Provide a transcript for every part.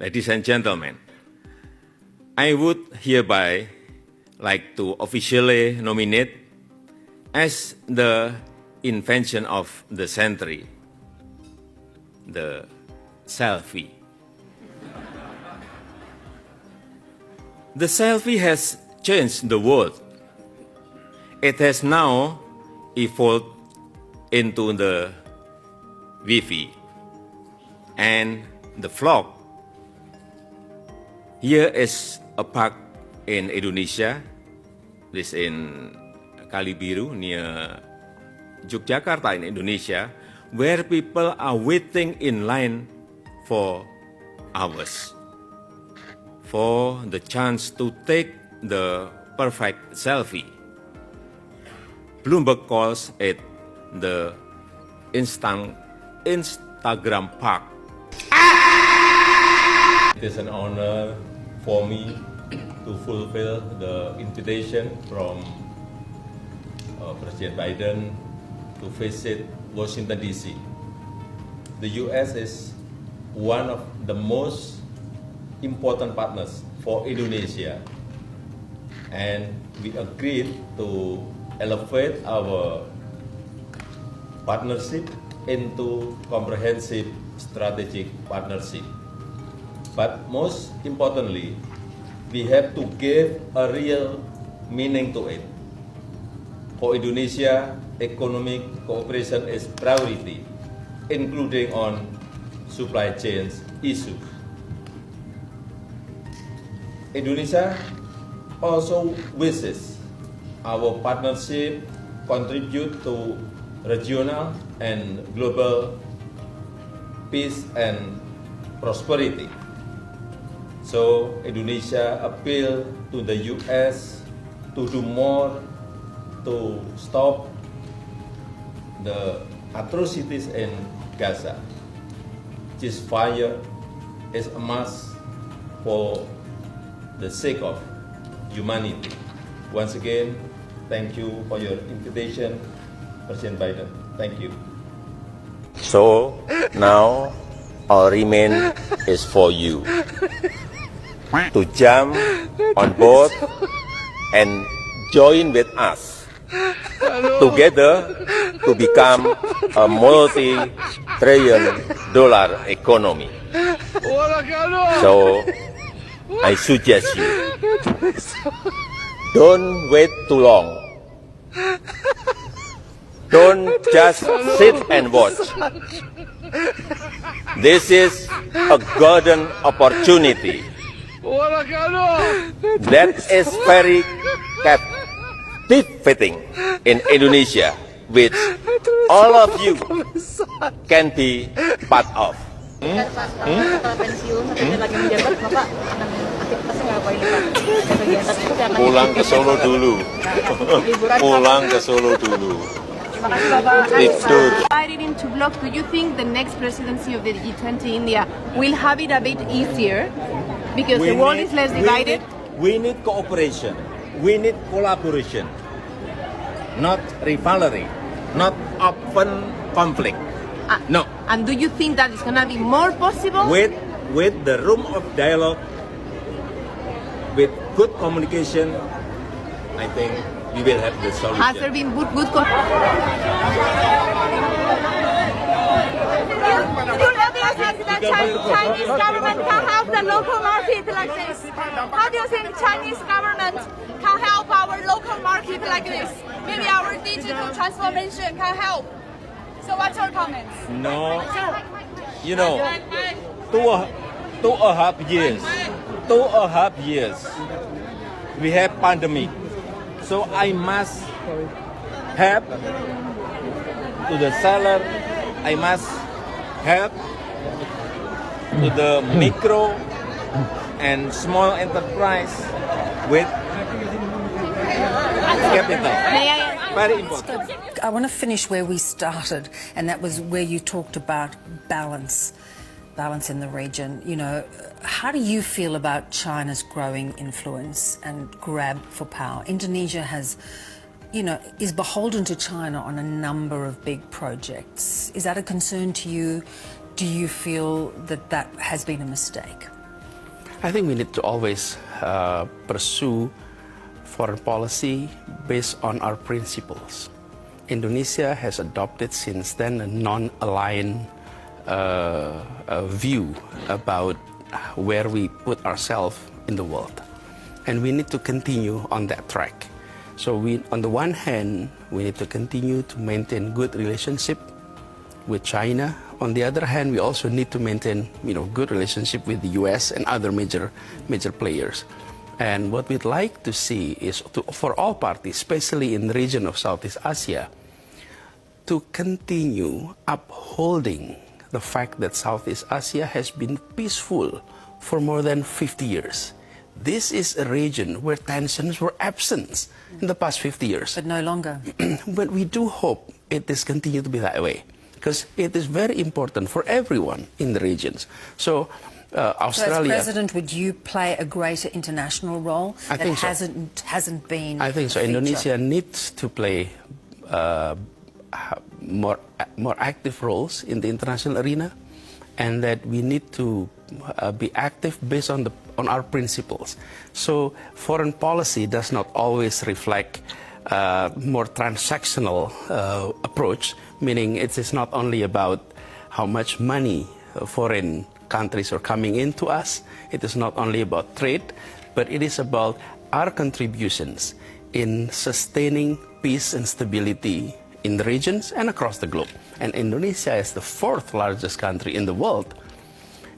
ladies and gentlemen, I would hereby like to officially nominate as the invention of the century, the selfie. The selfie has changed the world. It has now evolved into the Wi-Fi and the vlog. Here is a park in Indonesia, this in Kalibiru near Yogyakarta in Indonesia, where people are waiting in line for hours for the chance to take the perfect selfie. Bloomberg calls it the Instagram park. It is an honor for me to fulfill the invitation from President Biden to visit Washington, D.C. The U.S. is one of the most important partners for Indonesia, and we agreed to elevate our partnership into comprehensive strategic partnership. But most importantly, we have to give a real meaning to it. For Indonesia, economic cooperation is priority, including on supply chains issues. Indonesia also wishes our partnership contribute to regional and global peace and prosperity. So Indonesia appeal to the U.S. to do more to stop the atrocities in Gaza. Ceasefire is a must for the sake of humanity. Once again, thank you for your invitation, President Biden. Thank you. So now our remain is for you to jump on board and join with us together to become a multi-trillion dollar economy. So I suggest you, don't wait too long. Don't just sit and watch. This is a golden opportunity that is very captivating in Indonesia, which all of you can be part of. Pulang ke Solo dulu. Pulang ke Solo dulu. Divided into blocks, do you think the next presidency of the G20 India will have it a bit easier because the world is less divided? We need cooperation. We need collaboration, not rivalry, not open conflict. No. And do you think that it's going to be more possible? With the room of dialogue, with good communication, I think we will have the solution. Has there been good Could you let us ask the Chinese government can help the local market like this? How do you think Chinese government can help our local market like this? Maybe our digital transformation can help. So what's your comments? No, you know, 2.5 years, we have pandemic. So I must help to the seller, I must help to the micro and small enterprise with capital. Very important. I want to finish where we started, and that was where you talked about balance in the region. You know, how do you feel about China's growing influence and grab for power? Indonesia has, you know, is beholden to China on a number of big projects. Is that a concern to you? Do you feel that that has been a mistake? I think we need to always pursue foreign policy based on our principles. Indonesia has adopted since then a non-aligned view about where we put ourselves in the world. And we need to continue on that track. So on the one hand, we need to continue to maintain good relationship with China. On the other hand, we also need to maintain, good relationship with the US and other major players. And what we'd like to see is for all parties, especially in the region of Southeast Asia, to continue upholding the fact that Southeast Asia has been peaceful for more than 50 years. This is a region where tensions were absent in the past 50 years. But no longer. But we do hope it is continue to be that way, because it is very important for everyone in the regions. So Australia. So as President, would you play a greater international role I think so. hasn't been? I think so. Indonesia needs to play more active roles in the international arena, and that we need to be active based on our principles. So foreign policy does not always reflect more transactional approach, meaning it is not only about how much money foreign countries are coming into us. It is not only about trade, but it is about our contributions in sustaining peace and stability in the regions and across the globe. And Indonesia, as the fourth largest country in the world,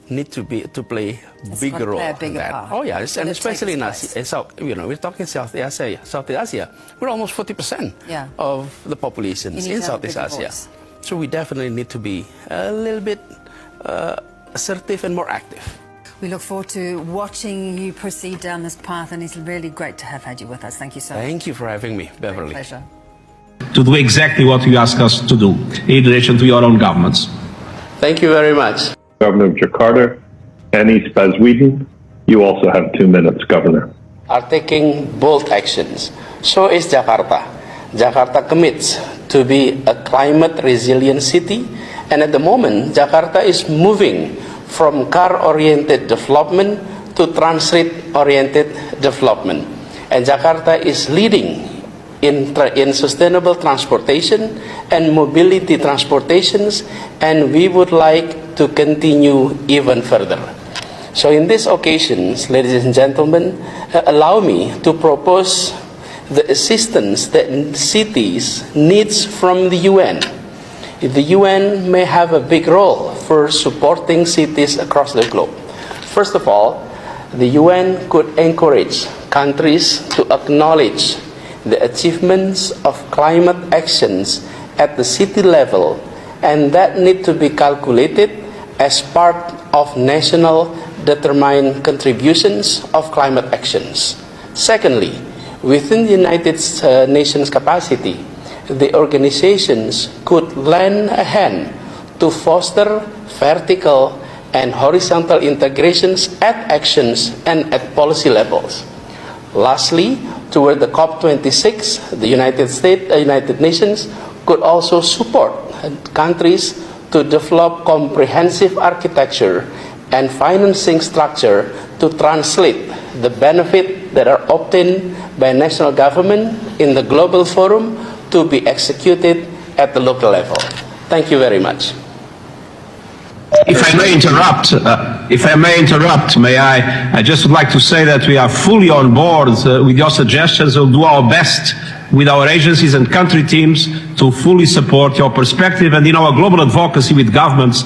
need to play bigger role in that. Part. Oh yeah, and especially in Asia. So, we're talking South Asia. We're almost 40% of the populations in Southeast Asia. So we definitely need to be a little bit assertive and more active. We look forward to watching you proceed down this path, and it's really great to have had you with us. Thank you so much. Thank you for having me, Beverly. Pleasure. To do exactly what you ask us to do in relation to your own governments. Thank you very much. Governor of Jakarta and East Baswedan, you also have 2 minutes, Governor. Are taking bold actions. So is Jakarta. Jakarta commits to be a climate resilient city, and at the moment Jakarta is moving from car-oriented development to transit-oriented development. And Jakarta is leading in sustainable transportation and mobility transportations, and we would like to continue even further. So in these occasions, ladies and gentlemen, allow me to propose the assistance that cities needs from the UN. The UN may have a big role for supporting cities across the globe. First of all, the UN could encourage countries to acknowledge the achievements of climate actions at the city level, and that need to be calculated as part of national determined contributions of climate actions. Secondly, within the United Nations capacity, the organizations could lend a hand to foster vertical and horizontal integrations at actions and at policy levels. Lastly, toward the COP26, the United Nations could also support countries to develop comprehensive architecture and financing structure to translate the benefit that are obtained by national government in the global forum to be executed at the local level. Thank you very much. If I may interrupt, I just would like to say that we are fully on board with your suggestions. We'll do our best with our agencies and country teams to fully support your perspective, and in our global advocacy with governments